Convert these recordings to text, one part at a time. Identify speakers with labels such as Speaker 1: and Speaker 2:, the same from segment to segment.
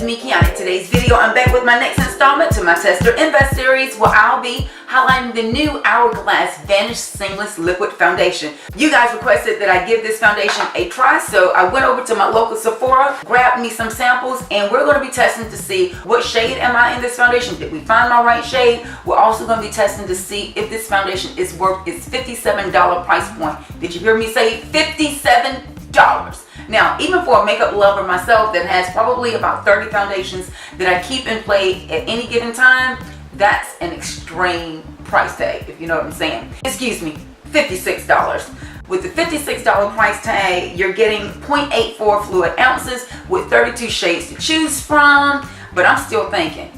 Speaker 1: is me, Kiana. Today's video, I'm back with my next installment to my Test or Invest series where I'll be highlighting the new Hourglass Vanish Seamless Liquid Foundation. You guys requested that I give this foundation a try, so I went over to my local Sephora, grabbed me some samples, and we're going to be testing to see what shade am I in this foundation. Did we find my right shade? We're also going to be testing to see if this foundation is worth its $57 price point. Did you hear me say $57? Now, even for a makeup lover myself that has probably about 30 foundations that I keep in play at any given time, that's an extreme price tag, if you know what I'm saying. Excuse me, $56. With the $56 price tag, you're getting 0.84 fluid ounces with 32 shades to choose from, but I'm still thinking,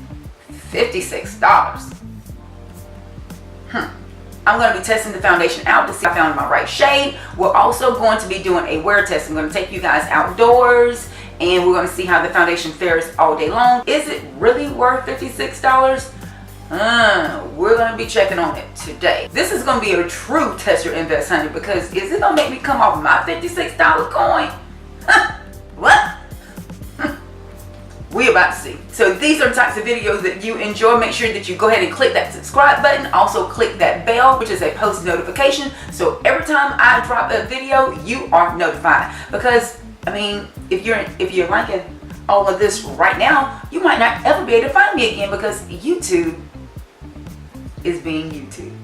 Speaker 1: $56. I'm going to be testing the foundation out to see if I found my right shade. We're also going to be doing a wear test. I'm going to take you guys outdoors and we're going to see how the foundation fares all day long. Is it really worth $56? We're going to be checking on it today. This is going to be a true test or invest, honey, because is it going to make me come off my $56 coin? What? We about to see. So these are the types of videos that you enjoy. Make sure that you go ahead and click that subscribe button. Also click that bell, which is a post notification. So every time I drop a video, you are notified. Because I mean, if you're liking all of this right now, you might not ever be able to find me again because YouTube is being YouTube.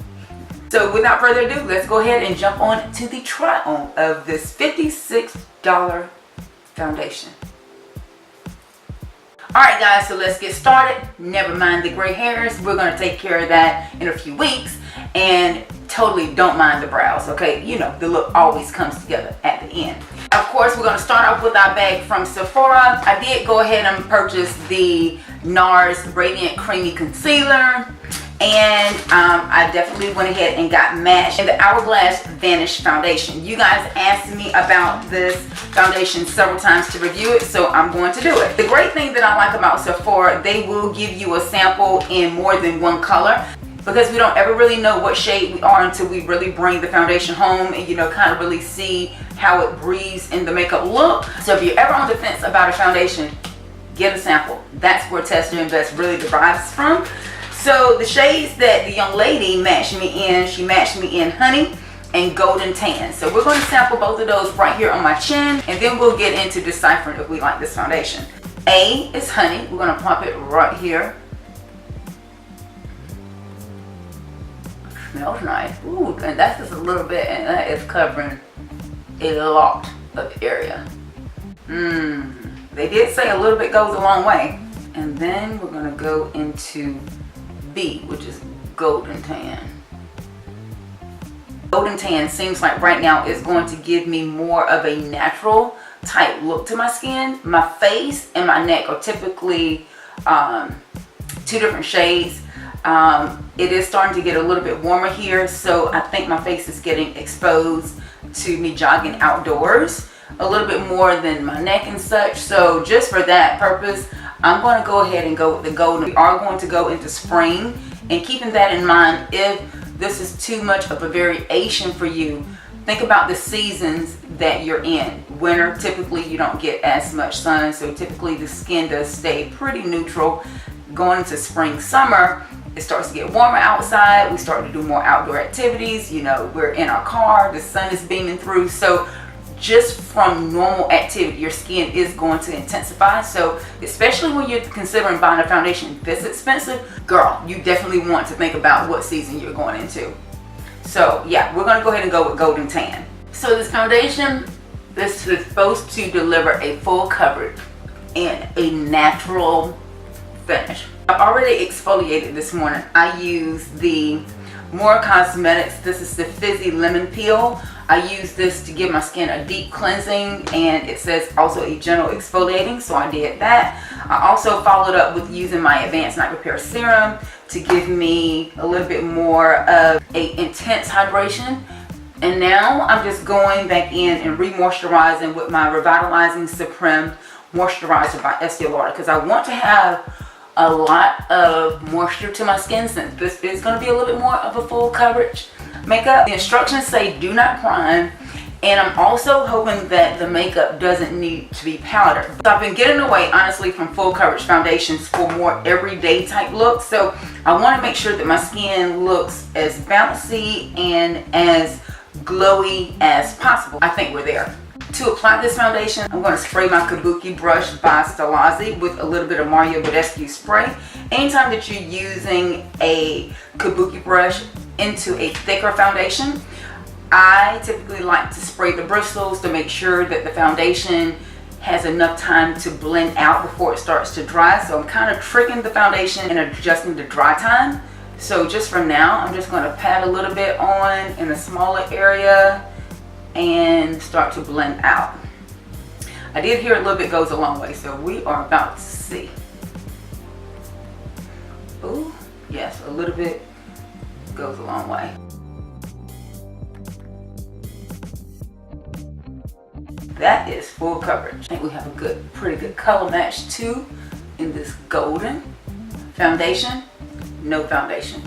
Speaker 1: So without further ado, let's go ahead and jump on to the try on of this $56 foundation. Alright guys, so let's get started. Never mind the gray hairs. We're going to take care of that in a few weeks. And totally don't mind the brows, okay? You know, the look always comes together at the end. Of course, we're going to start off with our bag from Sephora. I did go ahead and purchase the NARS Radiant Creamy Concealer. And I definitely went ahead and got matched in the Hourglass Vanish foundation. You guys asked me about this foundation several times to review it, so I'm going to do it. The great thing that I like about Sephora, they will give you a sample in more than one color, because we don't ever really know what shade we are until we really bring the foundation home and, you know, kind of really see how it breathes in the makeup look. So if you're ever on the fence about a foundation, get a sample. That's where Test or Invest really derives from. So the shades that the young lady matched me in, she matched me in Honey and Golden Tan. So we're going to sample both of those right here on my chin, and then we'll get into deciphering if we like this foundation. A is Honey. We're going to pop it right here. Smells nice. Ooh, and that's just a little bit, and that is covering a lot of area. They did say a little bit goes a long way. And then we're going to go into B, which is Golden Tan. Golden Tan seems like right now is going to give me more of a natural type look to my skin. My face and my neck are typically two different shades. It is starting to get a little bit warmer here, so I think my face is getting exposed to me jogging outdoors a little bit more than my neck and such. So just for that purpose, I'm going to go ahead and go with the golden. We are going to go into spring, and keeping that in mind, if this is too much of a variation for you, think about the seasons that you're in. Winter, typically you don't get as much sun, so typically the skin does stay pretty neutral. Going into spring, summer, it starts to get warmer outside. We start to do more outdoor activities. You know, we're in our car, the sun is beaming through. So just from normal activity, your skin is going to intensify. So especially when you're considering buying a foundation this expensive, girl, you definitely want to think about what season you're going into. So yeah, we're going to go ahead and go with Golden Tan. So this foundation, this is supposed to deliver a full coverage and a natural finish. I've already exfoliated this morning. I used the Moira Cosmetics. This is the Fizzy Lemon Peel. I use this to give my skin a deep cleansing, and it says also a gentle exfoliating, so I did that. I also followed up with using my Advanced Night Repair Serum to give me a little bit more of a intense hydration. And now I'm just going back in and re-moisturizing with my Revitalizing Supreme Moisturizer by Estee Lauder, because I want to have a lot of moisture to my skin, since this is going to be a little bit more of a full coverage makeup. The instructions say do not prime And I'm also hoping that the makeup doesn't need to be powdered. So I've been getting away, honestly, from full coverage foundations for more everyday type looks. So I want to make sure that my skin looks as bouncy and as glowy as possible. I think we're there. To apply this foundation, I'm going to spray my Kabuki brush by Stilazzi with a little bit of Mario Badescu spray. Anytime that you're using a Kabuki brush into a thicker foundation, I typically like to spray the bristles to make sure that the foundation has enough time to blend out before it starts to dry. So I'm kind of tricking the foundation and adjusting the dry time. So just for now, I'm just going to pat a little bit on in a smaller area and start to blend out. I did hear a little bit goes a long way, so we are about to see. Ooh, yes, a little bit goes a long way. That is full coverage. I think we have a good, pretty good color match too in this golden foundation. No foundation.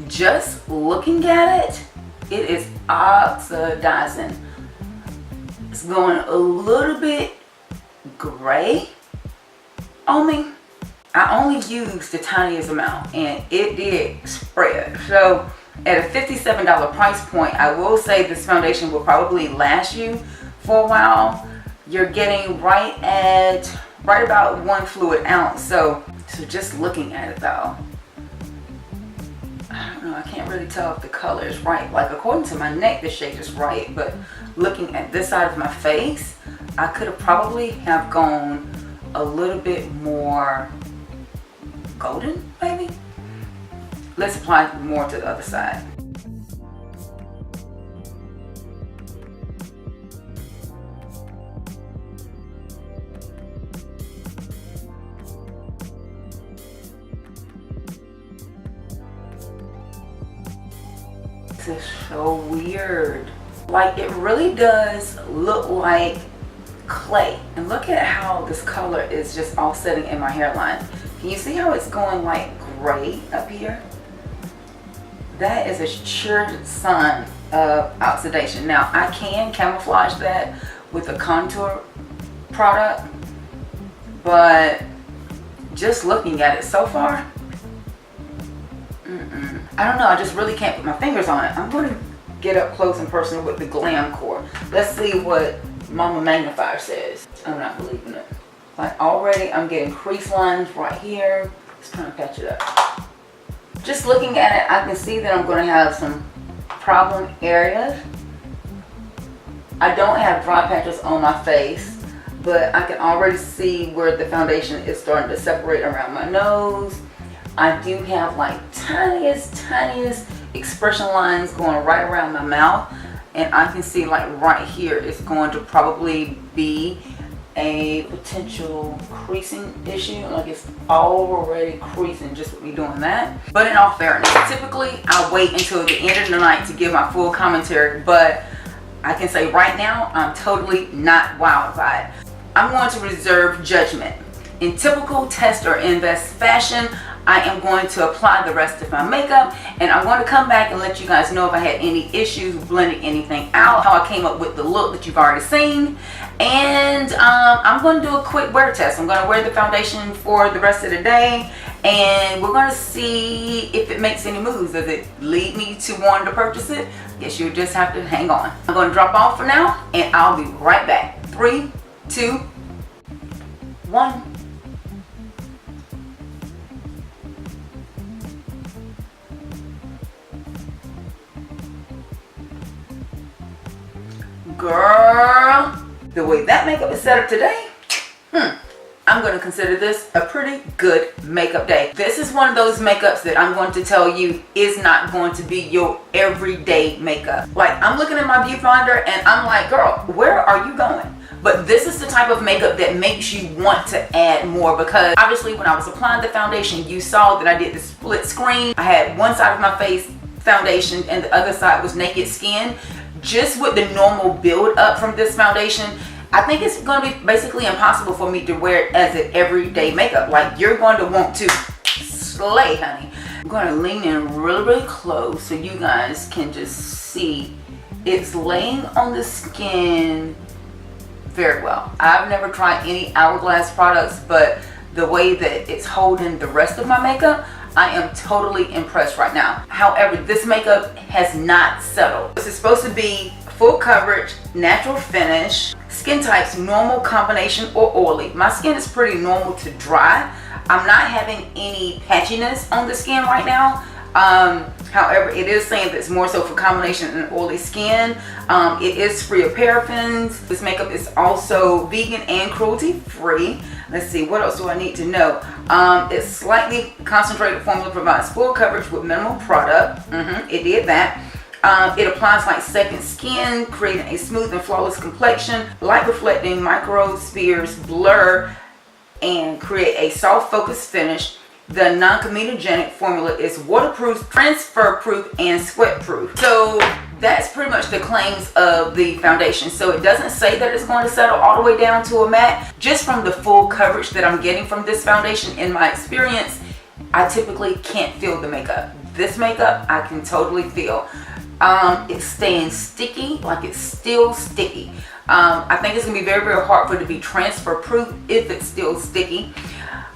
Speaker 1: Just looking at it, it is oxidizing. It's going a little bit gray on me. I only used the tiniest amount and it did spread. So at a $57 price point, I will say this foundation will probably last you for a while. You're getting right about 1 fluid ounce. So just looking at it though, I don't know, I can't really tell if the color is right. Like according to my neck, the shade is right, but looking at this side of my face, I could have probably have gone a little bit more golden, maybe. Let's apply more to the other side. This is so weird. Like it really does look like clay. And look at how this color is just offsetting in my hairline. Can you see how it's going like gray up here? That is a sure sign of oxidation. Now I can camouflage that with a contour product, but just looking at it so far, I don't know, I just really can't put my fingers on it. I'm going to get up close and personal with the Glam Core. Let's see what Mama Magnifier says. I'm not believing it. Like already I'm getting crease lines right here. Just trying to patch it up. Just looking at it, I can see that I'm going to have some problem areas. I don't have dry patches on my face, but I can already see where the foundation is starting to separate around my nose. I do have like tiniest expression lines going right around my mouth, and I can see like right here it's going to probably be a potential creasing issue. Like it's already creasing just with me doing that. But in all fairness, typically I wait until the end of the night to give my full commentary, but I can say right now I'm totally not wild-eyed. I'm going to reserve judgment. In typical test or invest fashion, I am going to apply the rest of my makeup, and I'm going to come back and let you guys know if I had any issues blending anything out, how I came up with the look that you've already seen, and I'm going to do a quick wear test. I'm going to wear the foundation for the rest of the day, and we're going to see if it makes any moves. Does it lead me to wanting to purchase it? Guess you'll just have to hang on. I'm going to drop off for now, and I'll be right back. 3, 2, 1. Girl, the way that makeup is set up today, I'm going to consider this a pretty good makeup day. This is one of those makeups that I'm going to tell you is not going to be your everyday makeup. Like I'm looking at my viewfinder and I'm like, girl, where are you going? But this is the type of makeup that makes you want to add more, because obviously when I was applying the foundation, you saw that I did the split screen. I had one side of my face foundation and the other side was naked skin. Just with the normal build up from this foundation, I think it's going to be basically impossible for me to wear it as an everyday makeup. Like you're going to want to slay, honey. I'm going to lean in really close so you guys can just see It's laying on the skin very well. I've never tried any Hourglass products, but the way that it's holding the rest of my makeup, I am totally impressed right now. However, this makeup has not settled. This is supposed to be full coverage, natural finish, skin types normal, combination, or oily. My skin is pretty normal to dry. I'm not having any patchiness on the skin right now. However, it is saying that it's more so for combination and oily skin. It is free of paraffins. This makeup is also vegan and cruelty free. Let's see, what else do I need to know? It's slightly concentrated formula, provides full coverage with minimal product. It did that. It applies like second skin, creating a smooth and flawless complexion, light reflecting micro spheres blur and create a soft focused finish. The non-comedogenic formula is waterproof, transfer proof, and sweat proof. So that's pretty much the claims of the foundation. So it doesn't say that it's going to settle all the way down to a matte. Just from the full coverage that I'm getting from this foundation, in my experience, I typically can't feel the makeup. This makeup I can totally feel. It's staying sticky, like it's still sticky. I think it's gonna be very, very hard for it to be transfer proof if it's still sticky.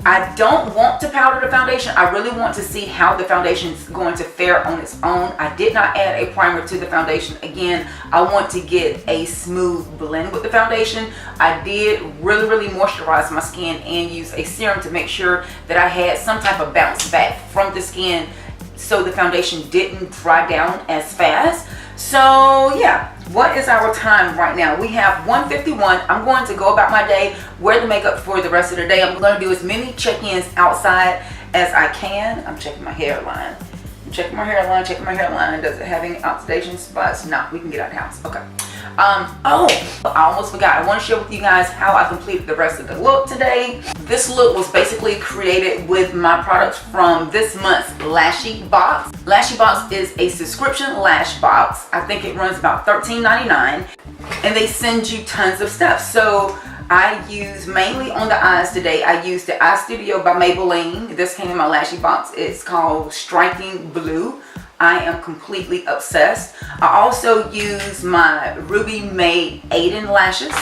Speaker 1: I don't want to powder the foundation. I really want to see how the foundation is going to fare on its own. I did not add a primer to the foundation. Again, I want to get a smooth blend with the foundation. I did really moisturize my skin and use a serum to make sure that I had some type of bounce back from the skin so the foundation didn't dry down as fast. So yeah, what is our time right now? We have 1:51. I'm going to go about my day, wear the makeup for the rest of the day. I'm going to do as many check-ins outside as I can. I'm checking my hairline. Checking my hairline. Does it have any oxidation spots? No, we can get out of the house. Okay. Oh, I almost forgot. I want to share with you guys how I completed the rest of the look today. This look was basically created with my products from this month's Lashy Box. Lashy Box is a subscription lash box. I think it runs about $13.99, and they send you tons of stuff. So I use mainly on the eyes today. I used the Eyestudio by Maybelline. This came in my Lashy Box. It's called Striking Blue. I am completely obsessed. I also use my RubyMay Aiden lashes.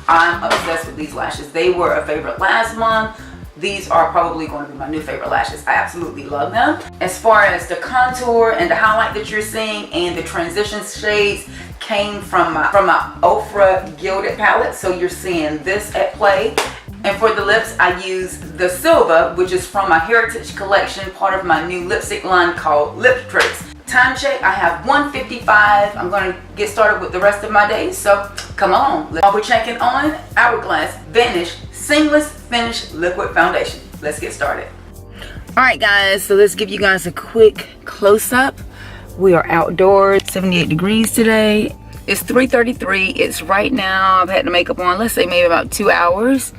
Speaker 1: I'm obsessed with these lashes. They were a favorite last month. These are probably going to be my new favorite lashes. I absolutely love them. As far as the contour and the highlight that you're seeing and the transition shades came from my Ofra Gilded palette. So you're seeing this at play. And for the lips, I use the Silva, which is from my Heritage collection, part of my new lipstick line called LipTricks. Time check, I have 1:55. I'm going to get started with the rest of my day, so come on. While we're checking on Hourglass Vanish Seamless Finish Liquid Foundation. Let's get started. Alright guys, so let's give you guys a quick close-up. We are outdoors, 78 degrees today. It's 3:33. It's right now. I've had the makeup on, let's say maybe about 2 hours.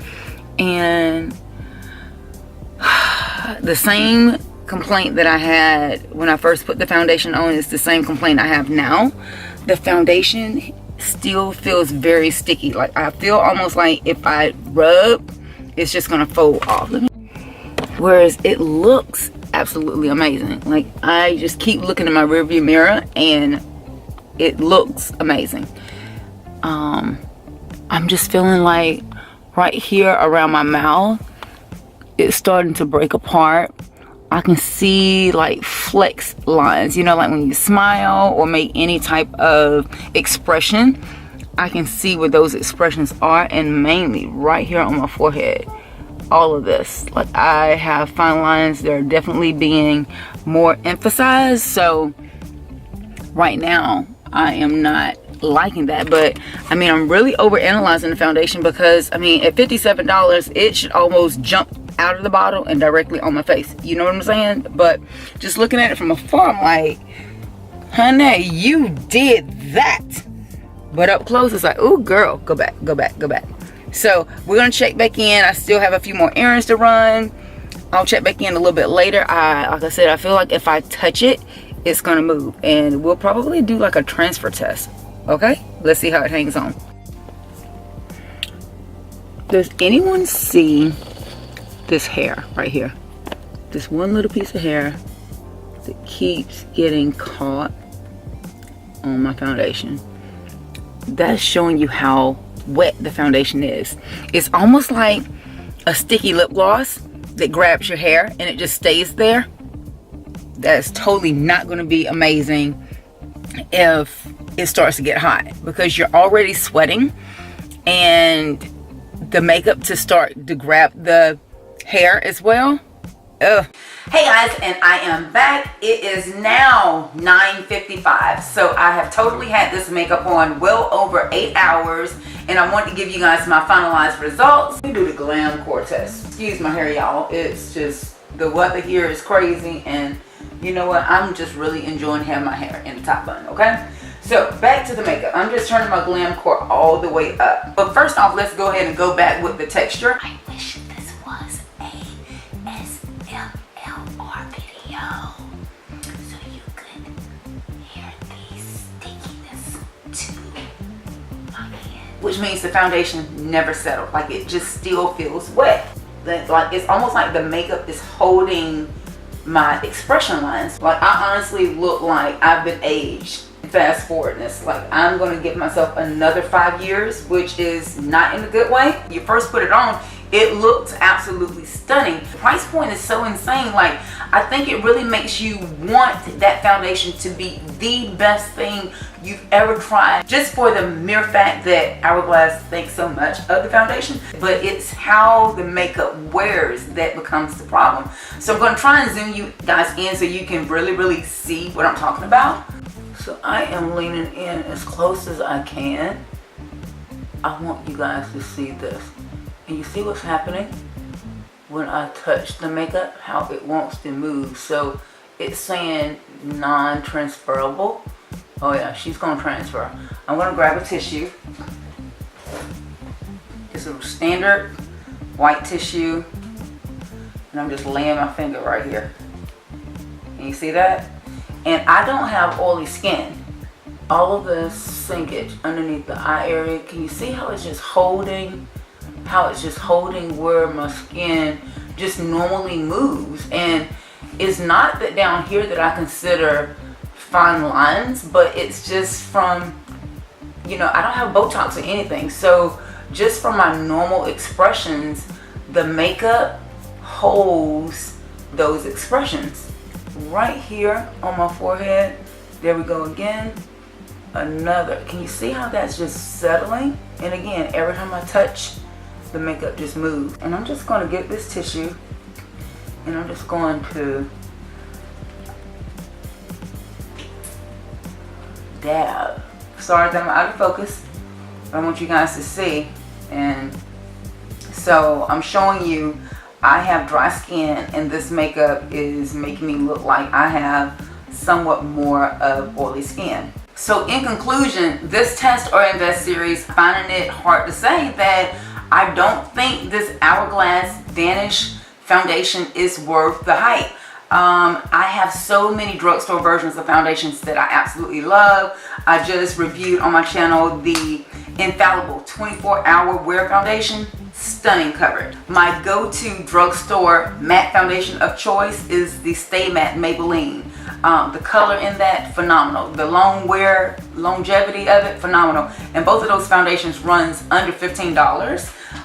Speaker 1: And the same complaint that I had when I first put the foundation on is the same complaint I have now. The foundation still feels very sticky. Like I feel almost like if I rub, it's just gonna fold off. Whereas it looks absolutely amazing. Like I just keep looking in my rearview mirror and it looks amazing. I'm just feeling like right here around my mouth, it's starting to break apart. I can see like flex lines, you know, like when you smile or make any type of expression, I can see where those expressions are, and mainly right here on my forehead. All of this, like I have fine lines that are definitely being more emphasized. So right now I am not liking that, but I mean I'm really over analyzing the foundation because I mean at $57 it should almost jump out of the bottle and directly on my face, you know what I'm saying? But just looking at it from afar, I'm like, honey, you did that. But up close it's like, oh girl, go back. So we're gonna check back in. I still have a few more errands to run. I'll check back in a little bit later. Like I said, I feel like if I touch it, it's gonna move, and we'll probably do like a transfer test. Okay, let's see how it hangs on. Does anyone see this hair right here? This one little piece of hair that keeps getting caught on my foundation. That's showing you how wet the foundation is. It's almost like a sticky lip gloss that grabs your hair and it just stays there. That's totally not going to be amazing if it starts to get hot, because you're already sweating and the makeup to start to grab the hair as well. Ugh. Hey guys, and I am back. It is now 9:55, so I have totally had this makeup on well over 8 hours, and I want to give you guys my finalized results. Let me do the glam core test. Excuse my hair, y'all. It's just, the weather here is crazy, and you know what? I'm just really enjoying having my hair in the top bun, okay? So back to the makeup. I'm just turning my glam core all the way up. But first off, let's go ahead and go back with the texture. I wish this was a SMLR video so you could hear the stickiness to my hand. Which means the foundation never settled. Like, it just still feels wet. Like, it's almost like the makeup is holding my expression lines. Like, I honestly look like I've been aged. Fast forwardness. Like, I'm going to give myself another 5 years, which is not in a good way. You first put it on, it looks absolutely stunning. The price point is so insane. Like, I think it really makes you want that foundation to be the best thing you've ever tried, just for the mere fact that Hourglass thinks so much of the foundation. But it's how the makeup wears that becomes the problem. So I'm going to try and zoom you guys in so you can really see what I'm talking about. So I am leaning in as close as I can. I want you guys to see this. And you see what's happening when I touch the makeup, how it wants to move. So it's saying non-transferable. Oh yeah, she's gonna transfer. I'm gonna grab a tissue. It's a standard white tissue. And I'm just laying my finger right here. Can you see that? And I don't have oily skin. All of the sinkage underneath the eye area, can you see how it's just holding, where my skin just normally moves? And it's not that down here that I consider fine lines, but it's just from, you know, I don't have Botox or anything. So just from my normal expressions, the makeup holds those expressions. Right here on my forehead, there we go again, another. Can you see how that's just settling? And again, every time I touch, the makeup just moves. And I'm just going to get this tissue and I'm just going to dab. Sorry that I'm out of focus, but I want you guys to see. And so I'm showing you I have dry skin, and this makeup is making me look like I have somewhat more of oily skin. So in conclusion, this test or invest series, finding it hard to say that I don't think this Hourglass Vanish foundation is worth the hype. I have so many drugstore versions of foundations that I absolutely love. I just reviewed on my channel the Infallible 24-hour wear foundation. Stunning coverage. My go-to drugstore matte foundation of choice is the Stay Matte Maybelline. The color in that, phenomenal. The long wear, longevity of it, phenomenal. And both of those foundations runs under $15.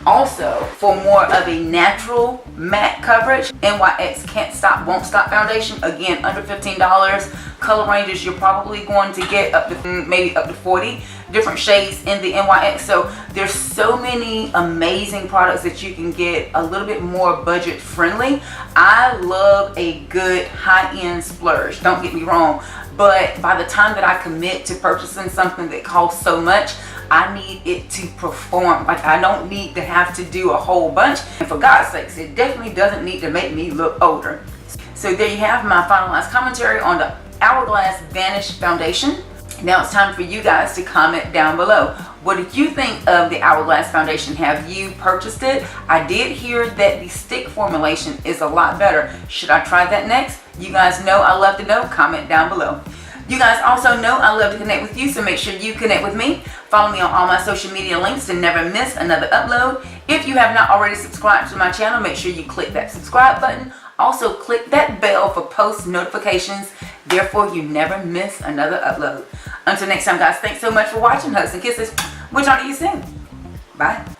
Speaker 1: Also, for more of a natural matte coverage, NYX Can't Stop Won't Stop foundation, again under $15. Color ranges you're probably going to get up to maybe up to 40 different shades in the NYX. So there's so many amazing products that you can get a little bit more budget friendly. I love a good high-end splurge, don't get me wrong, but by the time that I commit to purchasing something that costs so much, I need it to perform. Like, I don't need to have to do a whole bunch. And for God's sakes, it definitely doesn't need to make me look older. So there you have my finalized commentary on the Hourglass Vanish foundation. Now it's time for you guys to comment down below. What did you think of the Hourglass foundation? Have you purchased it? I did hear that the stick formulation is a lot better. Should I try that next? You guys know I love to know. Comment down below. You guys also know I love to connect with you, so make sure you connect with me. Follow me on all my social media links to never miss another upload. If you have not already subscribed to my channel, make sure you click that subscribe button. Also, click that bell for post notifications. Therefore, you never miss another upload. Until next time, guys, thanks so much for watching. Hugs and kisses. We'll talk to you soon. Bye.